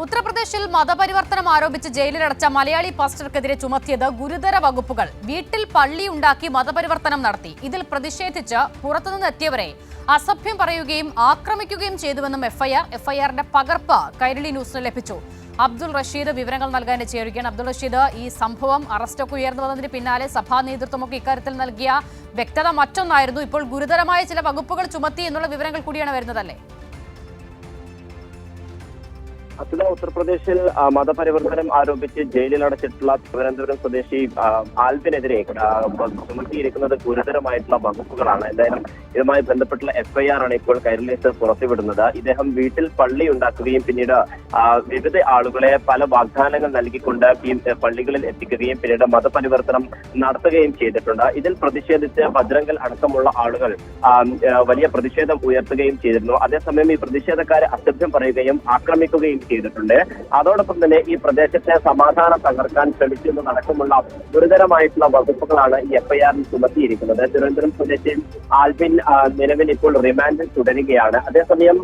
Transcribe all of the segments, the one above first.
ഉത്തർപ്രദേശിൽ മതപരിവർത്തനം ആരോപിച്ച് ജയിലിലടച്ച മലയാളി പാസ്റ്റർക്കെതിരെ ചുമത്തിയത് ഗുരുതര വകുപ്പുകൾ. വീട്ടിൽ പള്ളി ഉണ്ടാക്കി മതപരിവർത്തനം നടത്തി. ഇതിൽ പ്രതിഷേധിച്ച് പുറത്തുനിന്ന് എത്തിയവരെ അസഭ്യം പറയുകയും ആക്രമിക്കുകയും ചെയ്തുവെന്നും എഫ്ഐആറിന്റെ പകർപ്പ് കൈരളി ന്യൂസിന് ലഭിച്ചു. അബ്ദുൾ റഷീദ് വിവരങ്ങൾ നൽകാൻ ചേരുകയാണ്. അബ്ദുൾ റഷീദ്, ഈ സംഭവം അറസ്റ്റൊക്കെ ഉയർന്നു വന്നതിന് പിന്നാലെ സഭാ നേതൃത്വമൊക്കെ ഇക്കാര്യത്തിൽ നൽകിയ വ്യക്തത മറ്റൊന്നായിരുന്നു. ഇപ്പോൾ ഗുരുതരമായ ചില വകുപ്പുകൾ ചുമത്തി എന്നുള്ള വിവരങ്ങൾ കൂടിയാണ് വരുന്നതല്ലേ? ഉത്തർപ്രദേശിൽ മതപരിവർത്തനം ആരോപിച്ച് ജയിലിലടച്ചിട്ടുള്ള തിരുവനന്തപുരം സ്വദേശി ആൽബിനെതിരെ ചുമത്തിയിരിക്കുന്നത് ഗുരുതരമായിട്ടുള്ള വകുപ്പുകളാണ്. എന്തായാലും ഇതുമായി ബന്ധപ്പെട്ടുള്ള എഫ്ഐആർ ആണ് ഇപ്പോൾ കൈരളി ന്യൂസ് പുറത്തുവിടുന്നത്. ഇദ്ദേഹം വീട്ടിൽ പള്ളി ഉണ്ടാക്കുകയും പിന്നീട് വിവിധ ആളുകളെ പല വാഗ്ദാനങ്ങൾ നൽകിക്കൊണ്ട് ഈ പള്ളികളിൽ എത്തിക്കുകയും പിന്നീട് മതപരിവർത്തനം നടത്തുകയും ചെയ്തിട്ടുണ്ട്. ഇതിൽ പ്രതിഷേധിച്ച് ബജ്രംഗൽ അടക്കമുള്ള ആളുകൾ വലിയ പ്രതിഷേധം ഉയർത്തുകയും ചെയ്തിരുന്നു. അതേസമയം ഈ പ്രതിഷേധക്കാരെ അസഭ്യം പറയുകയും ആക്രമിക്കുകയും ചെയ്തിട്ടുണ്ട്. അതോടൊപ്പം തന്നെ ഈ പ്രദേശത്തെ സമാധാനം തകർക്കാൻ ശ്രമിക്കുന്നതടക്കമുള്ള ഗുരുതരമായിട്ടുള്ള വകുപ്പുകളാണ് ഈ എഫ്ഐആറിൽ ചുമത്തിയിരിക്കുന്നത്. തിരുവനന്തപുരം സ്വദേശി ആൽബിൻ നിലവിൽ ഇപ്പോൾ റിമാൻഡിൽ തുടരുകയാണ്. അതേസമയം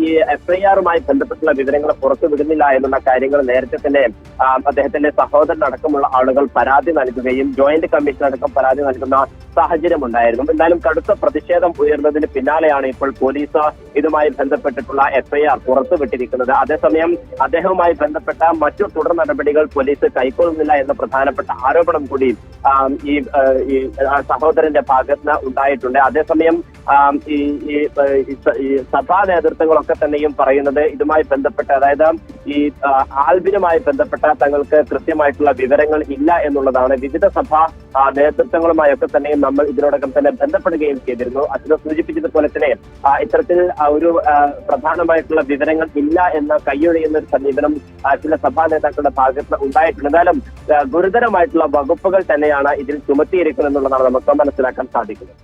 ഈ എഫ്ഐആറുമായി ബന്ധപ്പെട്ടുള്ള വിവരങ്ങൾ പുറത്തുവിടുന്നില്ല എന്നുള്ള കാര്യങ്ങൾ നേരത്തെ തന്നെ അദ്ദേഹത്തിന്റെ സഹോദരനടക്കമുള്ള ആളുകൾ പരാതി നൽകുകയും ജോയിന്റ് കമ്മീഷൻ അടക്കം പരാതി നൽകുന്ന സാഹചര്യം ഉണ്ടായിരുന്നു. എന്തായാലും കടുത്ത പ്രതിഷേധം ഉയർന്നതിന് പിന്നാലെയാണ് ഇപ്പോൾ പോലീസ് ഇതുമായി ബന്ധപ്പെട്ടിട്ടുള്ള എഫ്ഐആർ പുറത്തുവിട്ടിരിക്കുന്നത്. അതേസമയം അദ്ദേഹവുമായി ബന്ധപ്പെട്ട മറ്റു തുടർ നടപടികൾ പോലീസ് കൈക്കൊള്ളുന്നില്ല എന്ന പ്രധാനപ്പെട്ട ആരോപണം കൂടി ഈ സഹോദരന്റെ ഭാഗത്ത് ഉണ്ടായിട്ടുണ്ട്. അതേസമയം ഈ സഭാ നേതൃത്വങ്ങളൊക്കെ തന്നെയും പറയുന്നത് ഇതുമായി ബന്ധപ്പെട്ട, അതായത് ഈ ആൽബിനുമായി ബന്ധപ്പെട്ട തങ്ങൾക്ക് കൃത്യമായിട്ടുള്ള വിവരങ്ങൾ ഇല്ല എന്നുള്ളതാണ്. വിവിധ സഭാ നേതൃത്വങ്ങളുമായൊക്കെ തന്നെയും നമ്മൾ ഇതിനോടകം തന്നെ ബന്ധപ്പെടുകയും ചെയ്തിരുന്നു. അതിന് സൂചിപ്പിച്ചതുപോലെ തന്നെ ഇത്തരത്തിൽ ഒരു പ്രധാനമായിട്ടുള്ള വിവരങ്ങൾ ഇല്ല എന്ന കൈയൊഴിയുന്ന ഒരു സമീപനം ചില സഭാ നേതാക്കളുടെ ഭാഗത്ത് ഉണ്ടായിട്ടുണ്ട്. എന്തായാലും ഗുരുതരമായിട്ടുള്ള വകുപ്പുകൾ തന്നെയാണ് ഇതിൽ ചുമത്തിയിരിക്കുന്നത് എന്നുള്ളതാണ് നമുക്ക് മനസ്സിലാക്കാൻ സാധിക്കുന്നത്.